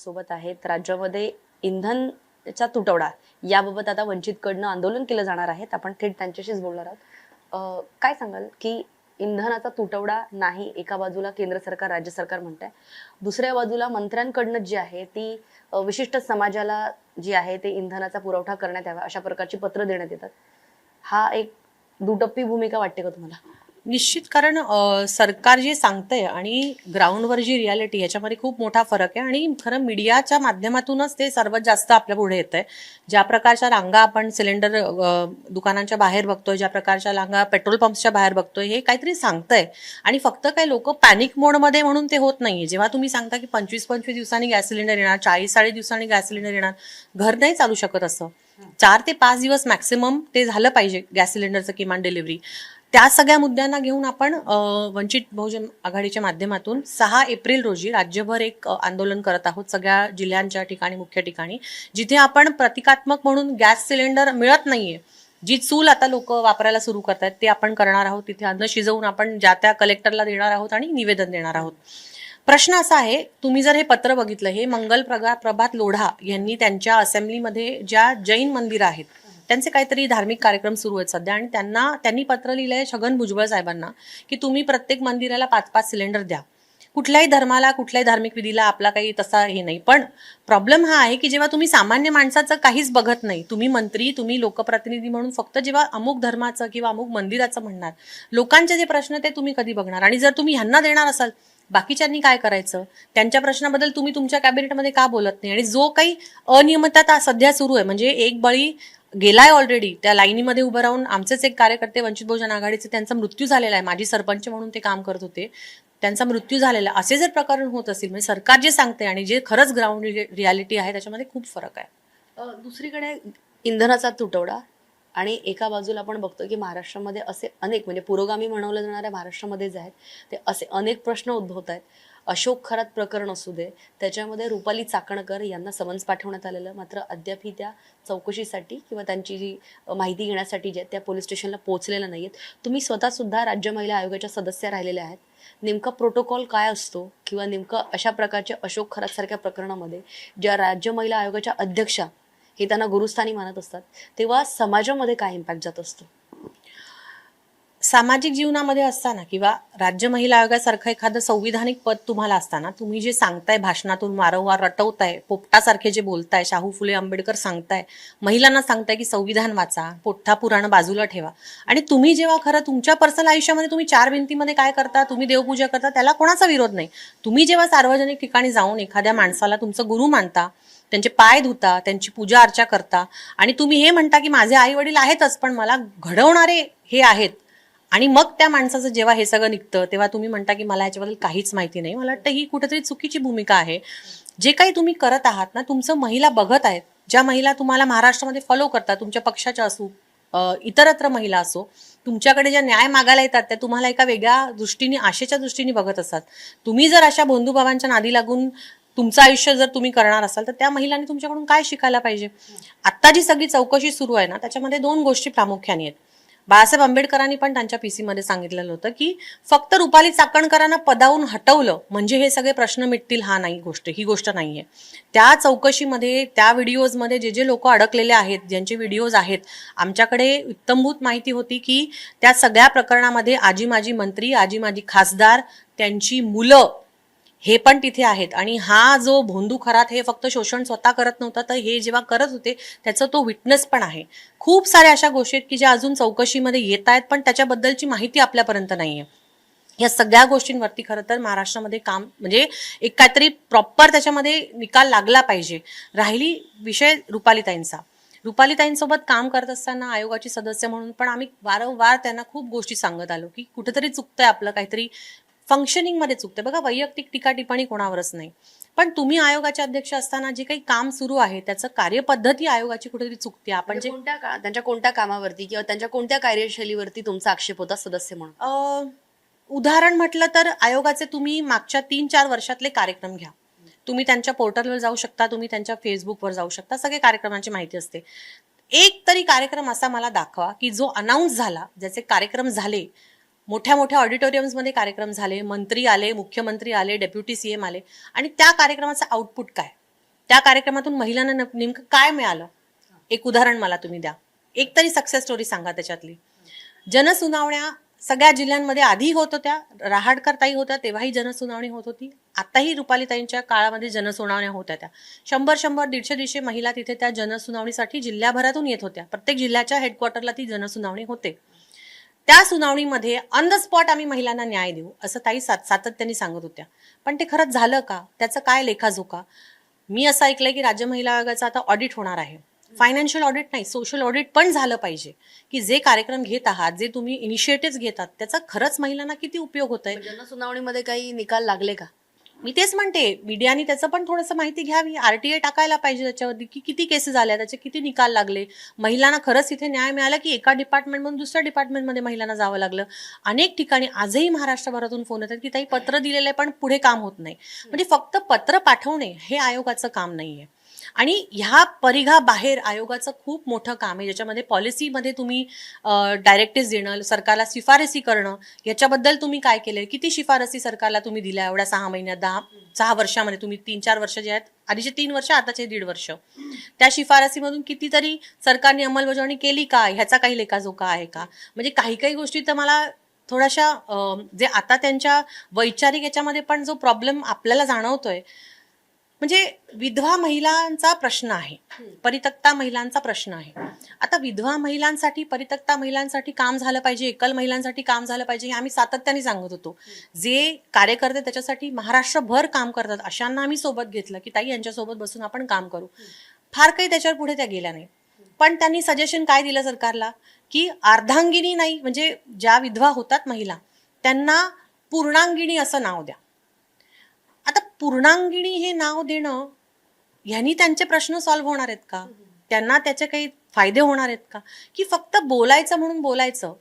सोबत आहेत राज्यामध्ये इंधनचा तुटवडा याबाबत आता वंचितकडनं आंदोलन केलं जाणार आहे. आपण थेट त्यांच्याशीच बोलणार आहोत. काय सांगाल की इंधनाचा तुटवडा नाही, एका बाजूला केंद्र सरकार राज्य सरकार म्हणत आहे, दुसऱ्या बाजूला मंत्र्यांकडनं जी आहे ती विशिष्ट समाजाला जी आहे ते इंधनाचा पुरवठा करण्यात यावा अशा प्रकारची पत्र देण्यात येतात. हा एक दुटप्पी भूमिका वाटते का तुम्हाला? निश्चित, कारण सरकार जे सांगतंय आणि ग्राउंडवर जी रियालिटी याच्यामध्ये खूप मोठा फरक आहे. आणि खरं मीडियाच्या माध्यमातूनच ते सर्वात जास्त आपल्या पुढे येत आहे. ज्या प्रकारच्या रांगा आपण सिलेंडर दुकानांच्या बाहेर बघतोय, ज्या प्रकारच्या रांगा पेट्रोल पंप्सच्या बाहेर बघतोय, हे काहीतरी सांगतंय. आणि फक्त काही लोक पॅनिक मोडमध्ये म्हणून ते होत नाहीये. जेव्हा तुम्ही सांगता की 25-25 दिवसांनी गॅस सिलेंडर येणार, 40-40 दिवसांनी गॅस सिलेंडर येणार, घर नाही चालू शकत असं. 4 ते 5 दिवस मॅक्सिमम ते झालं पाहिजे गॅस सिलेंडरचं किमान डिलिव्हरी. त्या सगळ्या मुद्द्यांना घेऊन आपण वंचित बहुजन आघाडीच्या माध्यमातून 6 एप्रिल रोजी राज्यभर एक आंदोलन करत आहोत, सगळ्या जिल्ह्यांच्या ठिकाणी, मुख्य ठिकाणी, जिथे आपण प्रतिकात्मक म्हणून गॅस सिलेंडर मिळत नाहीये, जी चूल आता लोक वापरायला सुरू करतात, ते आपण करणार आहोत. तिथे अन्न शिजवून आपण ज्या त्या कलेक्टरला देणार आहोत आणि निवेदन देणार आहोत. प्रश्न असा आहे, तुम्ही जर हे पत्र बघितलं, हे मंगल प्रभात लोढा यांनी त्यांच्या असेंब्लीमध्ये ज्या जैन मंदिर आहेत त्यांचे काहीतरी धार्मिक कार्यक्रम सुरू आहेत सध्या, आणि त्यांनी पत्र लिहिलंय छगन भुजबळ साहेबांना की तुम्ही प्रत्येक मंदिराला 5-5 सिलेंडर द्या. कुठल्याही धर्माला, कुठल्याही धार्मिक विधीला आपला काही तसा हे नाही. पण प्रॉब्लेम हा आहे की जेव्हा तुम्ही सामान्य माणसाचं काहीच बघत नाही, तुम्ही मंत्री, तुम्ही लोकप्रतिनिधी म्हणून फक्त जेव्हा अमुक धर्माचं किंवा अमुक मंदिराचं म्हणणार, लोकांचे जे प्रश्न ते तुम्ही कधी बघणार? आणि जर तुम्ही ह्यांना देणार असाल, बाकीच्यांनी काय करायचं? त्यांच्या प्रश्नाबद्दल तुम्ही तुमच्या कॅबिनेटमध्ये का बोलत नाही? आणि जो काही अनियमितता सध्या सुरू आहे, म्हणजे एक बळी गेलाय ऑलरेडी, त्या लाईनीमध्ये उभं राहून आमचेच एक कार्यकर्ते वंचित बहुजन आघाडीचे, त्यांचा मृत्यू झालेला आहे. माजी सरपंच म्हणून ते काम करत होते, त्यांचा मृत्यू झालेला. असे जर प्रकरण होत असतील, म्हणजे सरकार जे सांगते आणि जे खरंच ग्राउंड रियालिटी आहे त्याच्यामध्ये खूप फरक आहे. दुसरीकडे इंधनाचा तुटवडा आणि एका बाजूला आपण बघतो की महाराष्ट्रामध्ये असे अनेक, म्हणजे पुरोगामी म्हणवलं जाणाऱ्या महाराष्ट्रामध्ये जे आहेत ते असे अनेक प्रश्न उद्भवत आहेत. अशोक खरात प्रकरण असू दे, त्याच्यामध्ये रुपाली चाकणकर यांना समन्स पाठवण्यात आलेलं, मात्र अद्यापही त्या चौकशीसाठी किंवा त्यांची जी माहिती घेण्यासाठी जे त्या पोलीस स्टेशनला पोहोचलेल्या नाही आहेत. तुम्ही स्वतः सुद्धा राज्य महिला आयोगाच्या सदस्य राहिलेल्या आहेत. नेमका प्रोटोकॉल काय असतो, किंवा नेमकं अशा प्रकारच्या अशोक खरात सारख्या प्रकरणामध्ये ज्या राज्य महिला आयोगाच्या अध्यक्षा हे त्यांना गुरुस्थानी मानत असतात, तेव्हा समाजामध्ये काय इम्पॅक्ट जात असतो? सामाजिक जीवनामध्ये असताना किंवा राज्य महिला आयोगासारखं एखादं संविधानिक पद तुम्हाला असताना, तुम्ही जे सांगताय भाषणातून वारंवार रटवताय, पोपटासारखे जे बोलताय, शाहू फुले आंबेडकर सांगताय, महिलांना सांगताय की संविधान वाचा, पोट्टा पुराण बाजूला ठेवा, आणि तुम्ही जेव्हा खरं तुमच्या पर्सनल आयुष्यामध्ये तुम्ही 4 भिंतीमध्ये काय करता, तुम्ही देवपूजा करता, त्याला कोणाचा विरोध नाही. तुम्ही जेव्हा सार्वजनिक ठिकाणी जाऊन एखाद्या माणसाला तुमचं गुरु मानता, त्यांचे पाय धुता, त्यांची पूजा अर्चा करता, आणि तुम्ही हे म्हणता की माझे आई वडील आहेतच पण मला घडवणारे हे आहेत, आणि मग त्या माणसाचं जेव्हा हे सगळं निघतं तेव्हा तुम्ही म्हणता की मला याच्याबद्दल काहीच माहिती नाही. मला वाटतं ही कुठेतरी चुकीची भूमिका आहे. जे काही तुम्ही करत आहात ना, तुमचं महिला बघत आहेत, ज्या महिला तुम्हाला महाराष्ट्रामध्ये फॉलो करतात, तुमच्या पक्षाच्या असू, इतरत्र महिला असो, तुमच्याकडे ज्या न्याय मागायला येतात त्या तुम्हाला एका वेगळ्या दृष्टीने, आशेच्या दृष्टीने बघत असतात. तुम्ही जर अशा बंधुभावांच्या नादी लागून तुमचं आयुष्य जर तुम्ही करणार असाल तर त्या महिलांनी तुमच्याकडून काय शिकायला पाहिजे? आता जी सगळी चौकशी सुरू आहे ना, त्याच्यामध्ये 2 गोष्टी प्रामुख्याने आहेत. बाळासाहेब आंबेडकरांनी पण त्यांच्या पीसीमध्ये सांगितलेलं होतं की फक्त रुपाली चाकणकरांना पदावून हटवलं म्हणजे हे सगळे प्रश्न मिटतील. ही गोष्ट नाहीये. त्या चौकशीमध्ये, त्या व्हिडिओजमध्ये जे जे लोक अडकलेले आहेत, ज्यांचे व्हिडिओज आहेत, आमच्याकडे इत्तंभूत माहिती होती की त्या सगळ्या प्रकरणामध्ये आजी माजी मंत्री, आजी माजी खासदार, त्यांची मुलं हे पण तिथे आहेत. आणि हा जो भोंदू खरात हे फक्त शोषण स्वतः करत नव्हता, तर हे जेव्हा करत होते त्याचा तो विटनेस पण आहे. खूप साऱ्या अशा गोष्टी आहेत की ज्या अजून चौकशीमध्ये येत आहेत, पण त्याच्याबद्दलची माहिती आपल्यापर्यंत नाहीये. या सगळ्या गोष्टींवरती खरं तर महाराष्ट्रामध्ये काम, म्हणजे एक काहीतरी प्रॉपर त्याच्यामध्ये निकाल लागला पाहिजे. राहिली विषय रुपालीताईंचा, रुपालीताईंसोबत काम करत असताना आयोगाची सदस्य म्हणून पण आम्ही वारंवार त्यांना खूप गोष्टी सांगत आलो की कुठेतरी चुकतंय आपलं, काहीतरी फंक्शनिंग मध्ये चुकते. बघा, वैयक्तिक टीका टिप्पणी कोणावरच नाही, पण तुम्ही आयोगाचे अध्यक्ष असताना जे काही काम सुरू आहे त्याचं कार्यपद्धती आयोगाची कुठेतरी चुकते. आपण जे त्यांच्या कोणत्या कामावरती किंवा त्यांच्या कोणत्या कार्यशैलीवरती तुमचा आक्षेप होता सदस्य म्हणून? उदाहरण म्हटलं तर आयोगाचे तुम्ही मागच्या 3-4 वर्षातले कार्यक्रम घ्या. तुम्ही त्यांच्या पोर्टलवर जाऊ शकता, तुम्ही त्यांच्या फेसबुकवर जाऊ शकता, सगळे कार्यक्रमांची माहिती असते. एक तरी कार्यक्रम असा मला दाखवा की जो अनाऊन्स झाला, ज्याचे कार्यक्रम झाले, मोठ्या मोठ्या ऑडिटोरियम्समध्ये कार्यक्रम झाले, मंत्री आले, मुख्यमंत्री आले, डेप्युटी सीएम आले, आणि त्या कार्यक्रमाचा आउटपुट काय? त्या कार्यक्रमातून महिलांना नेमकं काय मिळालं? एक उदाहरण मला तुम्ही द्या, एक तरी सक्सेस स्टोरी सांगा त्याच्यातली. जनसुनावण्या सगळ्या जिल्ह्यांमध्ये आधी होत होत्या, रहाटकर ताई होत्या तेव्हाही जनसुनावणी होत होती, आताही रुपालीताईंच्या काळामध्ये जनसुनावण्या होत्या. त्या 100 150 महिला तिथे त्या जनसुनावणीसाठी जिल्ह्याभरातून येत होत्या. प्रत्येक जिल्ह्याच्या हेडक्वार्टरला ती जनसुनावणी होते. त्या सुनावणीमध्ये ऑन द स्पॉट आम्ही महिलांना न्याय देऊ असं ताई सातत्याने सांगत होत्या. पण ते खरंच झालं का? त्याचं काय लेखाजोखा? मी असं ऐकलंय की राज्य महिला आयोगाचं आता ऑडिट होणार आहे. फायनान्शियल ऑडिट नाही, सोशल ऑडिट पण झालं पाहिजे, की जे कार्यक्रम घेत आहात, जे तुम्ही इनिशिएटिव्ह घेतात, त्याचा खरंच महिलांना किती उपयोग होत आहे. जनसुनावणीमध्ये काही निकाल लागले का? मी तेच म्हणते, मीडियाने त्याचं पण थोडंसं माहिती घ्यावी. RTI टाकायला पाहिजे त्याच्यावरती, की किती केसेस झाल्या, त्याचे किती निकाल लागले, महिलांना खरंच इथे न्याय मिळाला की एका डिपार्टमेंटमधून दुसऱ्या डिपार्टमेंटमध्ये महिलांना जावं लागलं. अनेक ठिकाणी आजही महाराष्ट्रभरातून फोन येतात की ताई पत्र दिलेलं आहे पण पुढे काम होत नाही. म्हणजे फक्त पत्र पाठवणे हे आयोगाचं काम नाहीये. आणि ह्या परिघाबाहेर आयोगाचं खूप मोठं काम आहे, ज्याच्यामध्ये पॉलिसीमध्ये तुम्ही डायरेक्टिव्ह देणं, सरकारला शिफारसी करणं, याच्याबद्दल तुम्ही काय केलंय, किती शिफारसी सरकारला तुम्ही दिल्या एवढ्या 6 महिन्यात, 6 वर्षामध्ये. तुम्ही 3-4 वर्ष जे आहेत, आधीचे 3 वर्ष, आताचे 1.5 वर्ष, त्या शिफारसीमधून कितीतरी सरकारने अंमलबजावणी केली का, ह्याचा काही लेखाजोखा आहे का? म्हणजे काही काही गोष्टी तर मला थोड्याशा जे आता त्यांच्या वैचारिक याच्यामध्ये पण जो प्रॉब्लेम आपल्याला जाणवतोय, म्हणजे विधवा महिलांचा प्रश्न आहे, परित्यक्ता महिलांचा प्रश्न आहे. आता विधवा महिलांसाठी, परित्यक्ता महिलांसाठी काम झालं पाहिजे, एकल महिलांसाठी काम झालं पाहिजे, हे आम्ही सातत्याने सांगत होतो. जे कार्यकर्ते त्याच्यासाठी महाराष्ट्रभर काम करतात, अशांना आम्ही सोबत घेतलं की ताई यांच्यासोबत बसून आपण काम करू. फार काही त्याच्यावर पुढे त्या गेल्या नाही. पण त्यांनी सजेशन काय दिलं सरकारला, की अर्धांगिनी नाही, म्हणजे ज्या विधवा होतात महिला त्यांना पूर्णांगिनी असं नाव द्या. आता पूर्णांगिनी हे नाव देणं ह्यानी त्यांचे प्रश्न सॉल्व्ह होणार आहेत का? त्यांना त्याचे काही फायदे होणार आहेत का? की फक्त बोलायचं म्हणून बोलायचं?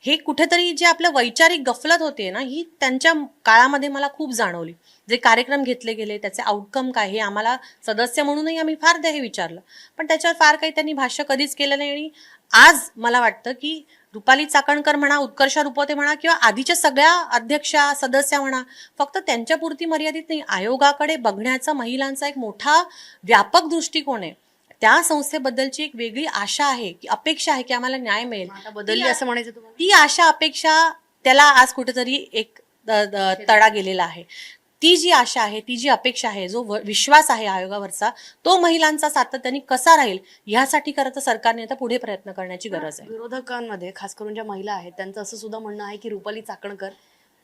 हे कुठेतरी जे आपलं वैचारिक गफलत होते ना, ही त्यांच्या काळामध्ये मला खूप जाणवली. जे कार्यक्रम घेतले गेले त्याचे आउटकम काय, हे आम्हाला सदस्य म्हणूनही आम्ही फार हे विचारलं, पण त्याच्यावर फार काही त्यांनी भाष्य कधीच केलं नाही. आणि आज मला वाटतं की रुपाली चाकणकर म्हणा, उत्कर्षा रुपवते म्हणा, किंवा आधीच्या सगळ्या अध्यक्षा सदस्या म्हणा, फक्त त्यांच्यापुरती मर्यादित नाही, आयोगाकडे बघण्याचा महिलांचा एक मोठा व्यापक दृष्टिकोन आहे. त्या संस्थेबद्दलची एक वेगळी आशा आहे, की अपेक्षा आहे की आम्हाला न्याय मिळेल. बदलली असं म्हणायचं तुम्हाला? ती आशा अपेक्षा त्याला आज कुठेतरी एक तडा गेलेला आहे. ती जी आशा आहे, ती जी अपेक्षा आहे, जो विश्वास आहे आयोगावरचा, तो महिलांचा सातत्याने कसा राहील यासाठी खरं तर सरकारने आता पुढे प्रयत्न करण्याची गरज आहे. विरोधकांमध्ये खास करून ज्या महिला आहेत त्यांचं असं सुद्धा म्हणणं आहे की रुपाली चाकणकर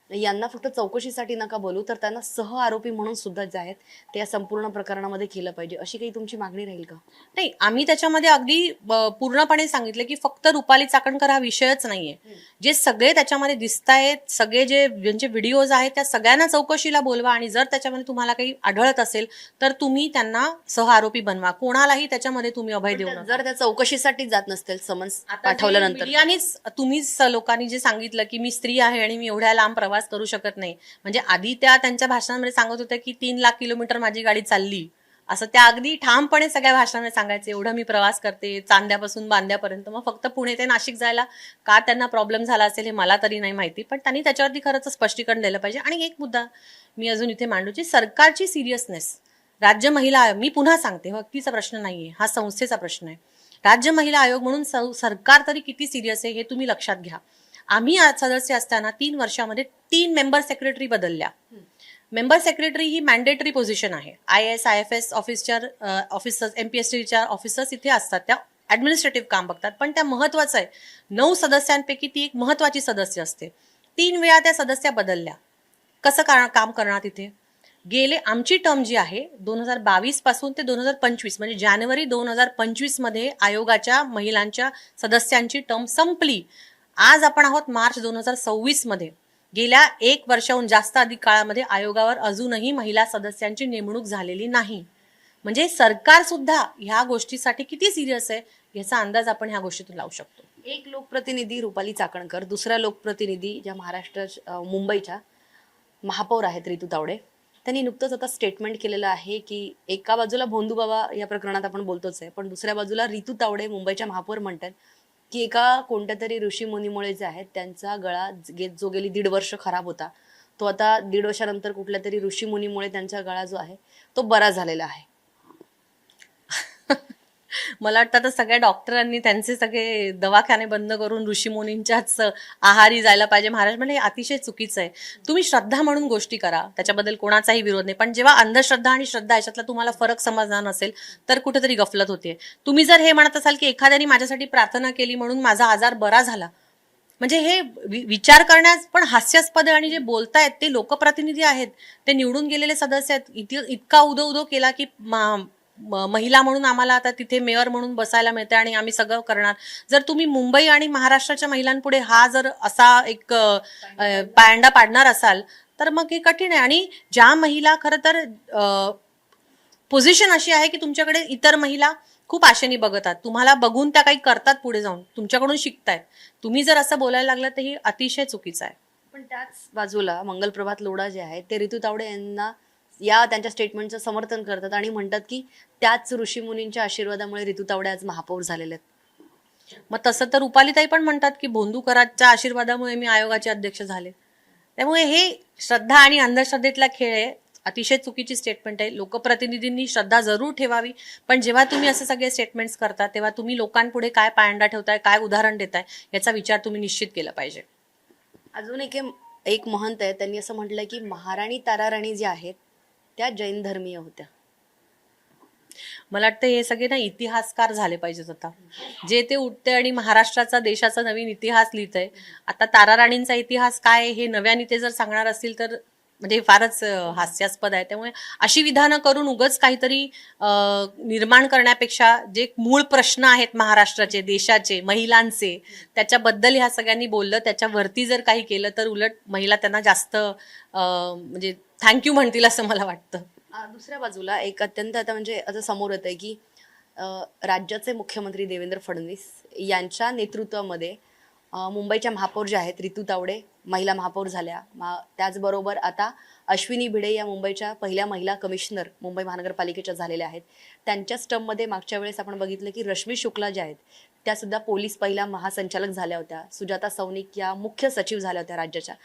यांना फक्त चौकशीसाठी नका बोलू, तर त्यांना सह आरोपी म्हणून सुद्धा जे आहेत ते या संपूर्ण प्रकरणामध्ये केलं पाहिजे, अशी काही तुमची मागणी राहील का? नाही, आम्ही त्याच्यामध्ये अगदी पूर्णपणे सांगितलं की फक्त रुपाली चाकणकर हा विषयच नाहीये. जे सगळे त्याच्यामध्ये दिसत आहेत, सगळे जे म्हणजे व्हिडिओज आहेत, त्या सगळ्यांना चौकशीला बोलवा, आणि जर त्याच्यामध्ये तुम्हाला काही आढळत असेल तर तुम्ही त्यांना सह आरोपी बनवा. कोणालाही त्याच्यामध्ये तुम्ही अभय देऊ नका. जर त्या चौकशीसाठी जात नसतील, समन्स पाठवल्यानंतर मीडियानेच, तुम्हीच लोकांनी जे सांगितलं की मी स्त्री आहे आणि मी एवढ्या लांब प्रवास करू शकत नाही, म्हणजे आधी त्या त्यांच्या भाषणांमध्ये सांगत होत्या की 3 लाख किलोमीटर माझी गाडी चालली, असं त्या अगदी ठामपणे सगळ्या भाषणांमध्ये सांगायचे. एवढं मी प्रवास करते चांद्यापासून बांद्यापर्यंत. मग फक्त पुणे ते नाशिक जायला का त्यांना प्रॉब्लेम झाला असेल हे मला तरी नाही माहिती, पण त्यांनी त्याच्यावरती खरंच स्पष्टीकरण दिलं पाहिजे. आणि एक मुद्दा मी अजून इथे मांडूची, सरकारची सिरियसनेस. राज्य महिला आयोग, मी पुन्हा सांगते, व्यक्तीचा प्रश्न नाहीये, हा संस्थेचा प्रश्न आहे. राज्य महिला आयोग म्हणून सरकार तरी किती सिरियस आहे हे तुम्ही लक्षात घ्या. आम्ही सदस्य असताना 3 वर्षामध्ये 3 मेंबर सेक्रेटरी बदलल्या. मेंबर सेक्रेटरी ही मॅन्डेटरी पोझिशन आहे. IAS IFS ऑफिसर्स, MPSCच्या ऑफिसर्स इथे असतात, त्या ऍडमिनिस्ट्रेटिव्ह काम बघतात, पण त्या महत्वाचं आहे. 9 सदस्यांपैकी ती एक महत्वाची सदस्य असते. 3 वेळा त्या सदस्या बदलल्या. कसं काम करणार तिथे? गेले आमची टर्म जी आहे 2022 पासून ते 2025, म्हणजे जानेवारी 2025 मध्ये आयोगाच्या महिलांच्या सदस्यांची टर्म संपली. आज आपण आहोत मार्च 2026 मध्ये. गेल्या 1 वर्षाहून जास्त अधिक काळामध्ये आयोगावर अजूनही महिला सदस्यांची नेमणूक झालेली नाही. म्हणजे सरकार सुद्धा ह्या गोष्टीसाठी किती सिरियस आहे याचा अंदाज आपण ह्या गोष्टीतून लावू शकतो. एक लोकप्रतिनिधी रुपाली चाकणकर, दुसऱ्या लोकप्रतिनिधी ज्या महाराष्ट्र मुंबईच्या महापौर आहेत रितू तावडे, त्यांनी नुकतंच आता स्टेटमेंट केलेलं आहे की एका बाजूला भोंदू बाबा या प्रकरणात आपण बोलतोच आहे, पण दुसऱ्या बाजूला रितू तावडे मुंबईच्या महापौर म्हणतात की एका कोणत्या तरी ऋषी मुनीमुळे जे आहेत त्यांचा गळा जो गेली 1.5 वर्ष खराब होता, तो आता 1.5 वर्षानंतर कुठल्या तरी ऋषी मुनीमुळे त्यांचा गळा जो आहे तो बरा झालेला आहे. मला वाटतं आता सगळ्या डॉक्टरांनी त्यांचे सगळे दवाखाने बंद करून ऋषीमुनींच्याच आहारी जायला पाहिजे. महाराष्ट्रामध्ये हे अतिशय चुकीचं आहे. तुम्ही श्रद्धा म्हणून गोष्टी करा, त्याच्याबद्दल कोणाचाही विरोध नाही, पण जेव्हा अंधश्रद्धा आणि श्रद्धा याच्यातला तुम्हाला फरक समजणार नसेल तर कुठेतरी गफलत होते. तुम्ही जर हे म्हणत असाल की एखाद्याने माझ्यासाठी प्रार्थना केली म्हणून माझा आजार बरा झाला, म्हणजे हे विचार करण्यास पण हास्यास्पद आहे. आणि जे बोलतायत ते लोकप्रतिनिधी आहेत, ते निवडून गेलेले सदस्य आहेत. इतका उदो उदो केला की महिला म्हणून आम्हाला आता तिथे मेयर म्हणून बसायला मिळते आणि आम्ही सगळं करणार. जर तुम्ही मुंबई आणि महाराष्ट्राच्या महिलांपुढे हा जर असा एक पायंडा पाडणार असाल तर मग हे कठीण आहे. आणि ज्या महिला खरं तर पोझिशन अशी आहे की तुमच्याकडे इतर महिला खूप आशेने बघतात, तुम्हाला बघून त्या काही करतात, पुढे जाऊन तुमच्याकडून शिकतायत. तुम्ही जर असं बोलायला लागलं तर हे अतिशय चुकीचं आहे. पण त्याच बाजूला मंगलप्रभात लोढा जे आहेत ते ऋतू तावडे यांना या त्यांच्या स्टेटमेंटचं समर्थन करतात आणि म्हणतात की त्याच ऋषीमुनींच्या आशीर्वादामुळे ऋतू तावडे आज महापौर झालेले आहेत. मग तसं तर रुपालीताई पण म्हणतात की भोंदूकरांच्या आशीर्वादामुळे मी आयोगाचे अध्यक्ष झाले. त्यामुळे हे श्रद्धा आणि अंधश्रद्धेतला खेळ आहे. अतिशय चुकीची स्टेटमेंट आहे. लोकप्रतिनिधींनी श्रद्धा जरूर ठेवावी, पण जेव्हा तुम्ही असे सगळे स्टेटमेंट्स करता तेव्हा तुम्ही लोकांपुढे काय पायंडा ठेवताय, काय उदाहरण देताय याचा विचार तुम्ही निश्चित केला पाहिजे. अजून एक महंत आहे, त्यांनी असं म्हटलंय की महाराणी ताराराणी ज्या आहेत त्या जैन धर्मीय होत्या. मला वाटतं हे सगळे ना इतिहासकार झाले पाहिजेत आता, जे ते उठते आणि महाराष्ट्राचा देशाचा नवीन इतिहास लिहितंय. आता ताराराणींचा इतिहास काय हे नव्याने ते जर सांगणार असतील तर म्हणजे फारच हास्यास्पद आहे. त्यामुळे अशी विधानं करून उगच काहीतरी निर्माण करण्यापेक्षा जे मूळ प्रश्न आहेत महाराष्ट्राचे, देशाचे, महिलांचे, त्याच्याबद्दल ह्या सगळ्यांनी बोललं, त्याच्यावरती जर काही केलं तर उलट महिला त्यांना जास्त म्हणजे थँक्यू म्हणतील असं मला वाटतं. दुसऱ्या बाजूला एक अत्यंत आता म्हणजे असं समोर येत आहे की राज्याचे मुख्यमंत्री देवेंद्र फडणवीस यांच्या नेतृत्वामध्ये मुंबईच्या महापौर ज्या आहेत ऋतू तावडे महिला महापौर झाल्या. त्याचबरोबर आता अश्विनी भिडे या मुंबईच्या पहिल्या महिला कमिशनर मुंबई महानगरपालिकेच्या झालेल्या आहेत. त्यांच्याच टर्ममध्ये मागच्या वेळेस आपण बघितलं की रश्मी शुक्ला ज्या आहेत त्या सुद्धा पोलीस पहिल्या महासंचालक झाल्या होत्या. सुजाता सौनिक या मुख्य सचिव झाल्या होत्या राज्याच्या.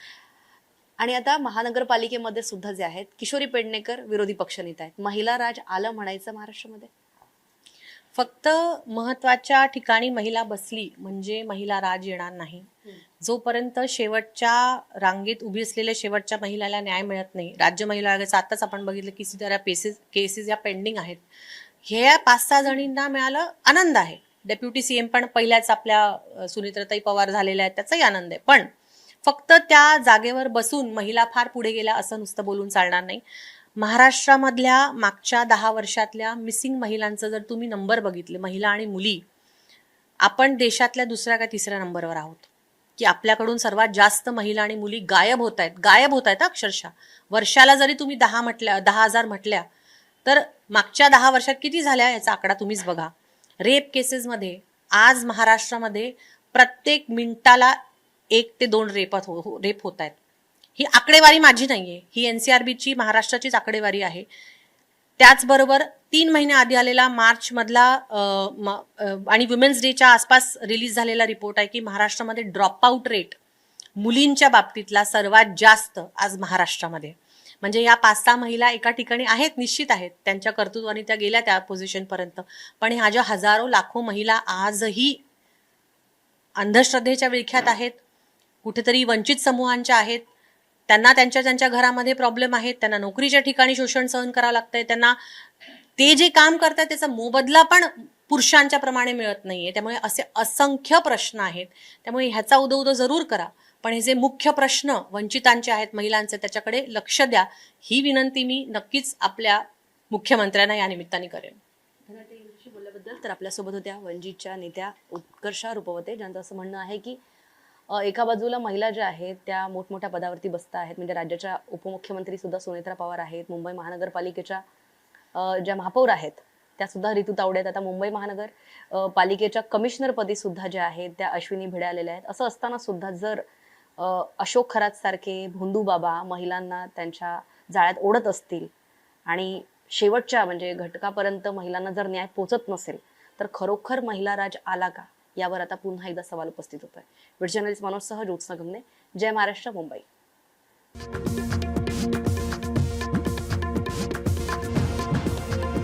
आणि आता महानगरपालिकेमध्ये सुद्धा जे आहेत किशोरी पेडणेकर विरोधी पक्षनेते आहेत. महिला राज आलं म्हणायचं महाराष्ट्रामध्ये. फक्त महत्वाच्या ठिकाणी महिला बसली म्हणजे महिला राज येणार नाही. जोपर्यंत शेवटच्या रांगेत उभी असलेल्या शेवटच्या महिलाला न्याय मिळत नाही, राज्य महिला आयोगाचं आताच आपण बघितलं की कितीतरी केसेस या पेंडिंग आहेत. हे 5-6 जणींना मिळालं, आनंद आहे. डेप्युटी सीएम पण पहिल्याच आपल्या सुनेत्राताई पवार झालेल्या आहेत, त्याचाही आनंद आहे. पण फक्त त्या जागेवर बसून महिला फार पुढे गेल्या असं नुसतं बोलून चालणार नाही. महाराष्ट्रामधल्या मागच्या 10 वर्षातल्या मिसिंग महिलांचं जर तुम्ही नंबर बघितले, महिला आणि मुली, आपण देशातल्या दुसऱ्या का तिसऱ्या नंबरवर आहोत. की आपल्याकडून सर्वात जास्त महिला आणि मुली गायब होत आहेत अक्षरशः. वर्षाला जरी तुम्ही 10,000 म्हटल्या तर मागच्या 10 वर्षात किती झाल्या याचा आकडा तुम्हीच बघा. रेप केसेसमध्ये आज महाराष्ट्रामध्ये प्रत्येक मिनिटाला 1 ते 2 रेप होत आहेत. ही आकडेवारी माझी नाहीये, ही NCRBची महाराष्ट्राचीच आकडेवारी आहे. त्याचबरोबर 3 महिने आधी आलेला मार्च मधला आणि वुमेन्स डेच्या आसपास रिलीज झालेला रिपोर्ट आहे की महाराष्ट्रामध्ये ड्रॉपआउट रेट मुलींच्या बाबतीतला सर्वात जास्त आज महाराष्ट्रामध्ये. म्हणजे या 5-6 महिला एका ठिकाणी आहेत, निश्चित आहेत, त्यांच्या कर्तृत्वाने त्या गेल्या त्या पोझिशनपर्यंत. पण ह्या ज्या हजारो लाखो महिला आजही अंधश्रद्धेच्या विळख्यात आहेत, कुठेतरी वंचित समूहांच्या आहेत, त्यांना त्यांच्या घरामध्ये प्रॉब्लेम आहेत, त्यांना नोकरीच्या ठिकाणी शोषण सहन करावं लागतंय, त्यांना ते जे काम करतात त्याचा मोबदला पण पुरुषांच्या प्रमाणे मिळत नाहीये. त्यामुळे असे असंख्य प्रश्न आहेत. त्यामुळे ह्याचा उदो जरूर करा, पण हे जे मुख्य प्रश्न वंचितांचे आहेत, महिलांचे, त्याच्याकडे लक्ष द्या. ही विनंती मी नक्कीच आपल्या मुख्यमंत्र्यांना या निमित्ताने करेन. बोलल्याबद्दल. तर आपल्यासोबत होत्या वंचितच्या नेत्या उत्कर्षा रुपवते, ज्यांचं असं म्हणणं आहे की एका बाजूला महिला ज्या आहेत त्या मोठमोठ्या पदावरती बसता आहेत. म्हणजे राज्याच्या उपमुख्यमंत्री सुद्धा सुनेत्रा पवार आहेत, मुंबई महानगरपालिकेच्या ज्या महापौर आहेत त्या सुद्धा ऋतू तावडे आहेत. आता मुंबई महानगर पालिकेच्या कमिशनरपदी सुद्धा ज्या आहेत त्या अश्विनी भिडे आलेल्या आहेत. असं असताना सुद्धा जर अशोक खरात सारखे भोंदू बाबा महिलांना त्यांच्या जाळ्यात ओढत असतील आणि शेवटच्या म्हणजे घटकापर्यंत महिलांना जर न्याय पोचत नसेल तर खरोखर महिला राज आला का, यावर आता पुन्हा एकदा सवाल उपस्थित होतोय. व्हिडिओ जर्नलिस्ट मनोज सह ज्योत्स्ना गमने, जय महाराष्ट्र, मुंबई.